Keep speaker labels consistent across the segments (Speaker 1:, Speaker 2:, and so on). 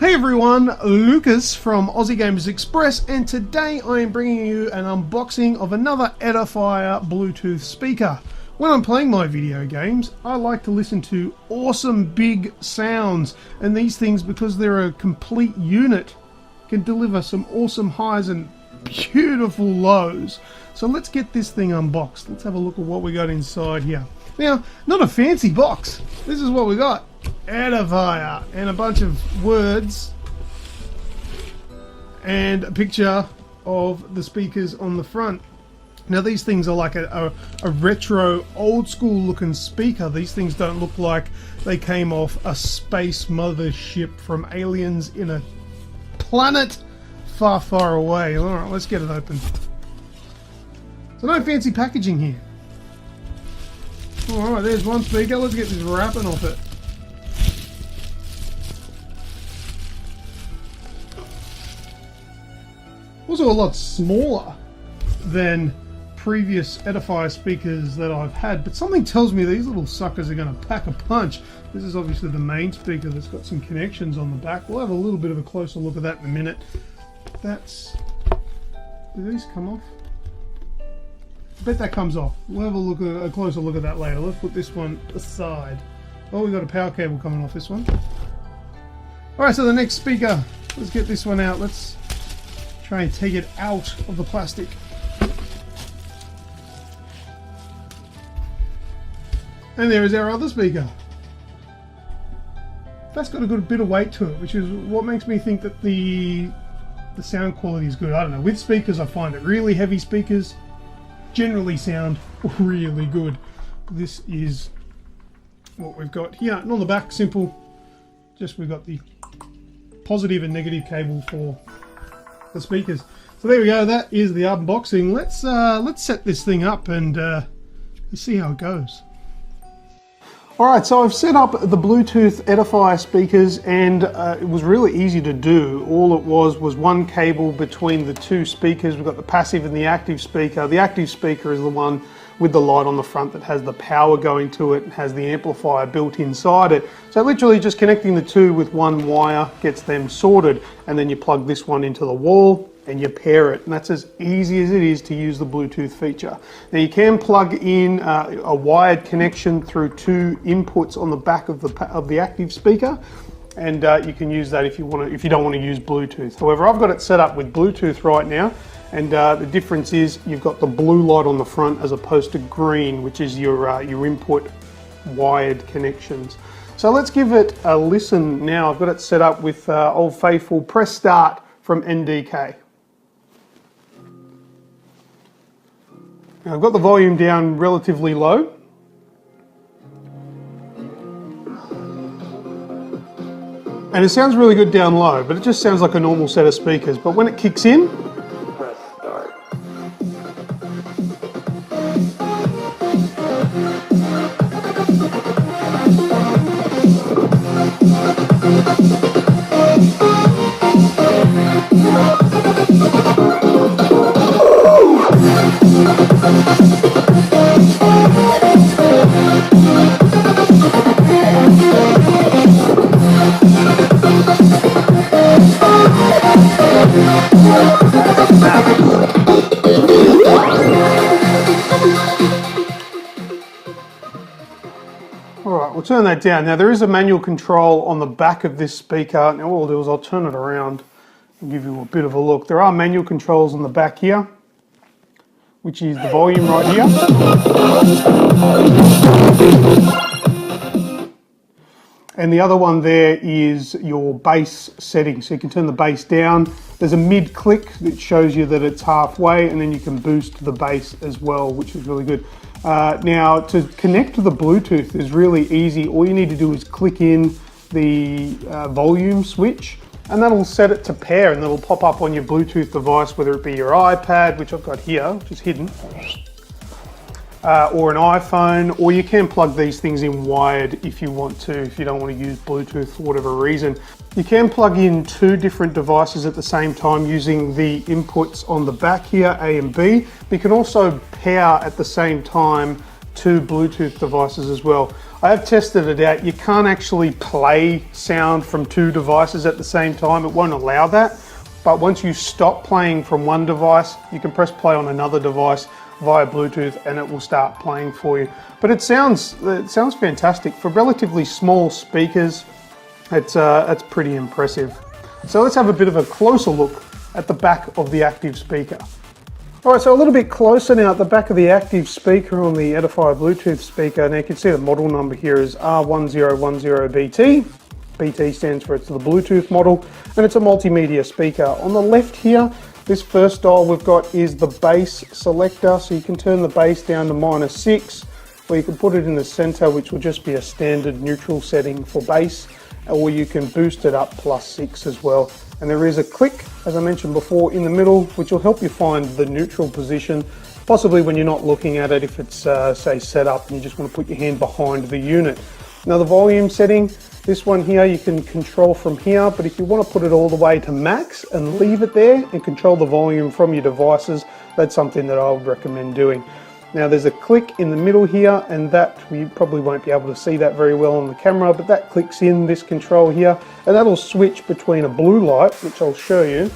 Speaker 1: Hey everyone, Lucas from Aussie Gamers Express, and today I am bringing you an unboxing of another Edifier Bluetooth speaker. When I'm playing my video games, I like to listen to awesome big sounds, and these things, because they're a complete unit, can deliver some awesome highs and beautiful lows. So let's get this thing unboxed. Let's have a look at what we got inside here. Now, not a fancy box. This is what we got. Edifier, and a bunch of words and a picture of the speakers on the front. Now these things are like a retro old school looking speaker. These things don't look like they came off a space mothership from aliens in a planet far, far away. Alright, let's get it open. So no fancy packaging here. Alright, there's one speaker. Let's get this wrapping off it. Also a lot smaller than previous Edifier speakers that I've had, but something tells me these little suckers are going to pack a punch. This is obviously the main speaker that's got some connections on the back. We'll have a little bit of a closer look at that in a minute. That's... do these come off? I bet that comes off. We'll have a closer look at that later. Let's put this one aside. Oh, we've got a power cable coming off this one. Alright, so the next speaker. Let's get this one out. Let's try and take it out of the plastic. And there is our other speaker. That's got a good bit of weight to it, which is what makes me think that the sound quality is good. I don't know, with speakers I find that really heavy speakers generally sound really good. This is what we've got here. And on the back, simple, just we've got the positive and negative cable for the speakers. So there we go, that is the unboxing. Let's set this thing up and see how it goes. Alright, so I've set up the Bluetooth Edifier speakers, and it was really easy to do. All it was one cable between the two speakers. We've got the passive and the active speaker. The active speaker is the one with the light on the front that has the power going to it and has the amplifier built inside it. So literally just connecting the two with one wire gets them sorted, and then you plug this one into the wall and you pair it, and that's as easy as it is to use the Bluetooth feature. Now you can plug in a wired connection through two inputs on the back of the active speaker, and you can use that if you don't want to use Bluetooth. However, I've got it set up with Bluetooth right now, and the difference is you've got the blue light on the front as opposed to green, which is your input wired connections. So let's give it a listen now. I've got it set up with Old Faithful Press Start from NDK. Now I've got the volume down relatively low. And it sounds really good down low, but it just sounds like a normal set of speakers. But when it kicks in,
Speaker 2: press start.
Speaker 1: Alright, we'll turn that down. Now there is a manual control on the back of this speaker. Now what I'll do is I'll turn it around and give you a bit of a look. There are manual controls on the back here, which is the volume right here. And the other one there is your bass setting. So you can turn the bass down. There's a mid click that shows you that it's halfway, and then you can boost the bass as well, which is really good. Now to connect to the Bluetooth is really easy. All you need to do is click in the volume switch, and that'll set it to pair, and that'll pop up on your Bluetooth device, whether it be your iPad, which I've got here, which is hidden, or an iPhone, or you can plug these things in wired if you want to, if you don't want to use Bluetooth for whatever reason. You can plug in two different devices at the same time using the inputs on the back here, A and B. You can also pair at the same time to Bluetooth devices as well. I have tested it out. You can't actually play sound from two devices at the same time. It won't allow that. But once you stop playing from one device, you can press play on another device via Bluetooth and it will start playing for you. But it sounds fantastic. For relatively small speakers, it's pretty impressive. So let's have a bit of a closer look at the back of the active speaker. All right, so a little bit closer now at the back of the active speaker on the Edifier Bluetooth speaker. Now you can see the model number here is R1010BT. BT stands for it's the Bluetooth model, and it's a multimedia speaker. On the left here, this first dial we've got is the bass selector, so you can turn the bass down to -6, or you can put it in the center, which will just be a standard neutral setting for bass, or you can boost it up +6 as well. And there is a click, as I mentioned before, in the middle, which will help you find the neutral position, possibly when you're not looking at it, if it's say set up and you just want to put your hand behind the unit. Now the volume setting, this one here you can control from here, but if you want to put it all the way to max and leave it there and control the volume from your devices, that's something that I would recommend doing. Now there's a click in the middle here, and that you probably won't be able to see that very well on the camera, but that clicks in this control here, and that'll switch between a blue light, which I'll show you,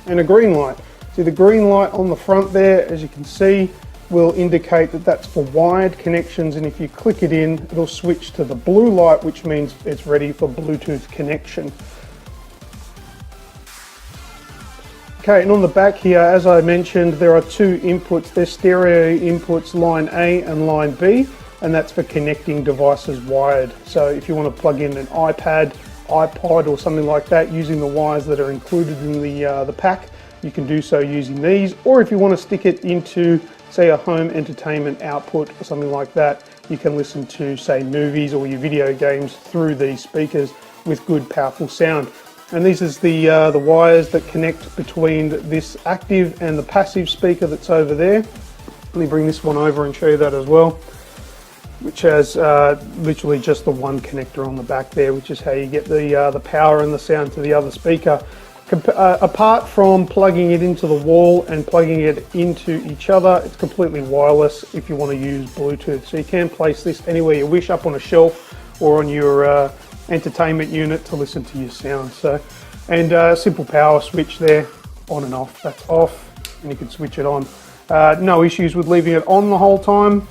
Speaker 1: and a green light. See the green light on the front there, as you can see, will indicate that that's for wired connections, and if you click it in, it'll switch to the blue light, which means it's ready for Bluetooth connection. Okay, and on the back here, as I mentioned, there are two inputs. There's stereo inputs, line A and line B, and that's for connecting devices wired. So if you want to plug in an iPad, iPod or something like that using the wires that are included in the pack, you can do so using these. Or if you want to stick it into, say, a home entertainment output or something like that, you can listen to, say, movies or your video games through these speakers with good, powerful sound. And these is the wires that connect between this active and the passive speaker that's over there. Let me bring this one over and show you that as well, which has literally just the one connector on the back there, which is how you get the power and the sound to the other speaker. Apart from plugging it into the wall and plugging it into each other, it's completely wireless if you want to use Bluetooth. So you can place this anywhere you wish, up on a shelf or on your entertainment unit to listen to your sound. So, and a simple power switch there, on and off. That's off, and you can switch it on. No issues with leaving it on the whole time,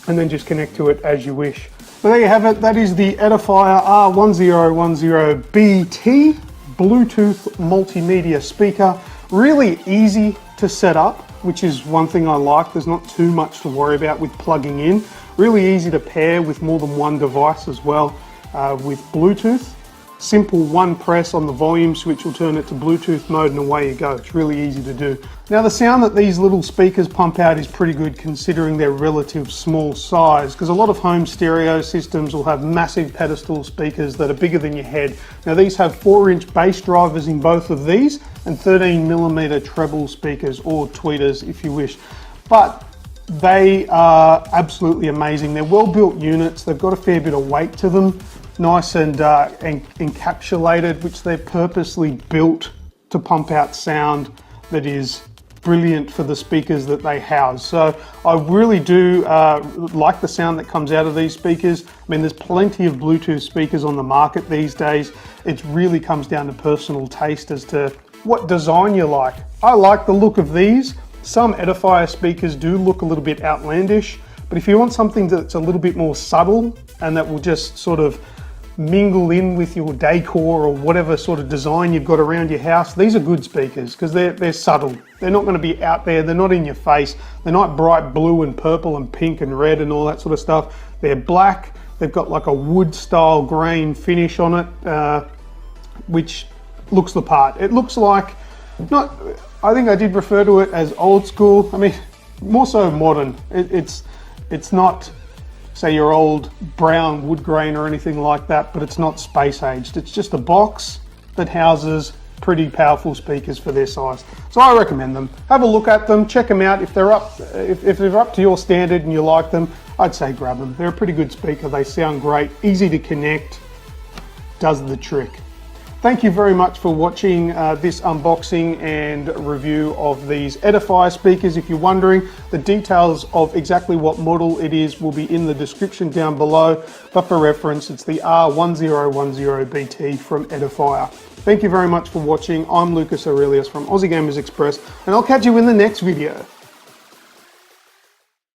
Speaker 1: and then just connect to it as you wish. So there you have it. That is the Edifier R1010BT Bluetooth multimedia speaker. Really easy to set up, which is one thing I like. There's not too much to worry about with plugging in. Really easy to pair with more than one device as well. With Bluetooth, simple one press on the volume switch will turn it to Bluetooth mode and away you go. It's really easy to do. Now the sound that these little speakers pump out is pretty good considering their relative small size, because a lot of home stereo systems will have massive pedestal speakers that are bigger than your head. Now these have 4-inch bass drivers in both of these and 13mm treble speakers, or tweeters if you wish. But they are absolutely amazing. They're well-built units. They've got a fair bit of weight to them. Nice and encapsulated, which they're purposely built to pump out sound that is brilliant for the speakers that they house. So I really do like the sound that comes out of these speakers. I mean, there's plenty of Bluetooth speakers on the market these days. It really comes down to personal taste as to what design you like. I like the look of these. Some Edifier speakers do look a little bit outlandish, but if you want something that's a little bit more subtle and that will just sort of mingle in with your decor or whatever sort of design you've got around your house, these are good speakers because they're subtle. They're not going to be out there. They're not in your face. They're not bright blue and purple and pink and red and all that sort of stuff. They're black. They've got like a wood style grain finish on it, which looks the part. It looks like, I think I did refer to it as old school. I mean, more so modern. It's not, say, your old brown wood grain or anything like that, but it's not space aged. It's just a box that houses pretty powerful speakers for their size. So I recommend them. Have a look at them, check them out. If they're up to your standard and you like them, I'd say grab them. They're a pretty good speaker. They sound great, easy to connect, does the trick. Thank you very much for watching this unboxing and review of these Edifier speakers. If you're wondering, the details of exactly what model it is will be in the description down below, but for reference, it's the R1010BT from Edifier. Thank you very much for watching. I'm Lucas Aurelius from Aussie Gamers Express, and I'll catch you in the next video.